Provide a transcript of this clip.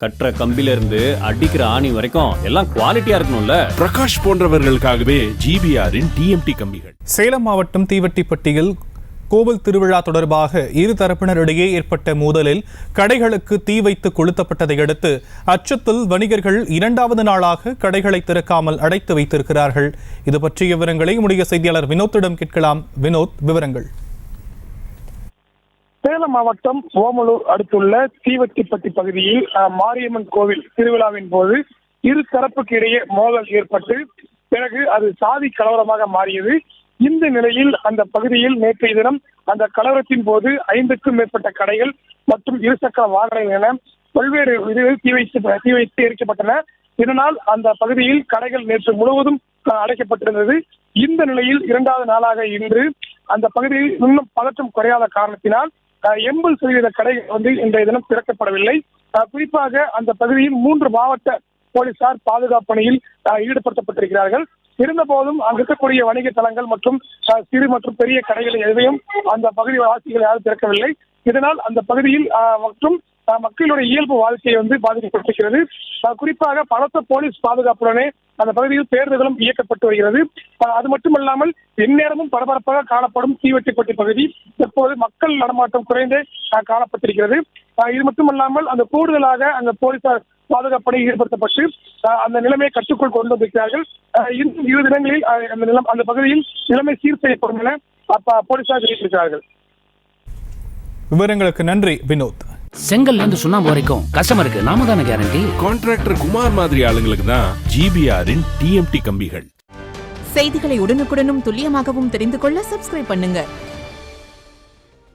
கட்டுற கம்பில இருந்து அடிக்கிற ஆணி வரைக்கும் எல்லாம் குவாலிட்டியா இருக்கணும்ல. பிரகாஷ் போன்றவர்களுக்காகவே ஜிபிஆரின் டிஎம்டி கம்பிகள். சேலம் மாவட்டம் தீவட்டிப்பட்டியில் கோவில் திருவிழா தொடர்பாக இரு தரப்பினரிடையே ஏற்பட்ட மோதலில் கடைகளுக்கு தீ வைத்து கொளுத்தப்பட்டதை அடுத்து அச்சத்தில் வணிகர்கள் இரண்டாவது நாளாக கடைகளை திறக்காமல் அடைத்து வைத்திருக்கிறார்கள். இது பற்றிய விவரங்களை நம்முடைய செய்தியாளர் வினோத்திடம் கேட்கலாம். வினோத், விவரங்கள். சேலம் மாவட்டம் ஓமலூர் அடுத்துள்ள தீவட்டிப்பட்டி பகுதியில் மாரியம்மன் கோவில் திருவிழாவின் போது இரு தரப்புக்கு இடையே மோதல் ஏற்பட்டு பிறகு அது சாதி கலவரமாக மாறியது. இந்த நிலையில் அந்த பகுதியில் நேற்றைய தினம் அந்த கலவரத்தின் போது 5க்கும் மேற்பட்ட கடைகள் மற்றும் இருசக்கர வாகனங்கள் என பல்வேறு இதுகளில் தீ வைத்து எரிக்கப்பட்டன. இதனால் அந்த பகுதியில் கடைகள் நேற்று முழுவதும் அடைக்கப்பட்டிருந்தது. இந்த நிலையில் இரண்டாவது நாளாக இன்று அந்த பகுதியில் இன்னும் பதற்றம் குறையாத காரணத்தினால் 80% கடைகள் இன்றைய தினம் திறக்கப்படவில்லை. குறிப்பாக அந்த பகுதியில் 3 மாவட்ட போலீசார் பாதுகாப்பு பணியில் ஈடுபடுத்தப்பட்டிருக்கிறார்கள். இருந்த போதும் அங்கு இருக்கக்கூடிய வணிக தளங்கள் மற்றும் சிறு மற்றும் பெரிய கடைகளை எதையும் அந்த பகுதி வாசிகள் யாரும் திறக்கவில்லை. இதனால் அந்த பகுதியில் மற்றும் மக்களுடைய இயல்பு வாழ்க்கையை பாதிக்கப்பட்டிருக்கிறது. குறிப்பாக பலத்த போலீஸ் பாதுகாப்புடனே அந்த பகுதியில் பேருந்துகளும் இயக்கப்பட்டு வருகிறது. அது மட்டுமல்லாமல் எந்நேரமும் பரபரப்பாக காணப்படும் தீவட்டிப்பட்டி பகுதி தற்போது மக்கள் நடமாட்டம் குறைந்தே காணப்பட்டிருக்கிறது. இது மட்டுமல்லாமல் அந்த கூடுதலாக அந்த போலீசார் பாதுகாப்பு ஈடுபடுத்தப்பட்டு அந்த நிலைமையை கட்டுக்குள் கொண்டு வந்திருக்கிறார்கள். இரு தினங்களில் அந்த பகுதியில் நிலைமை சீர் செய்யப்படும் என போலீசார் தெரிவித்திருக்கிறார்கள். விவரங்களுக்கு நன்றி வினோத். செங்கல்ல இருந்து சுண்ணாம்பு வரைக்கும் கஸ்டமருக்கு நாம தானே கேரண்டி. கான்ட்ராக்டர் குமார் மாதிரி ஆளுங்களுக்கு தான் ஜிபிஆரின் டிஎம்டி கம்பிகள். செய்திகளை உடனுக்குடனும் துல்லியமாகவும் தெரிந்து கொள்ள சப்ஸ்கிரைப் பண்ணுங்க.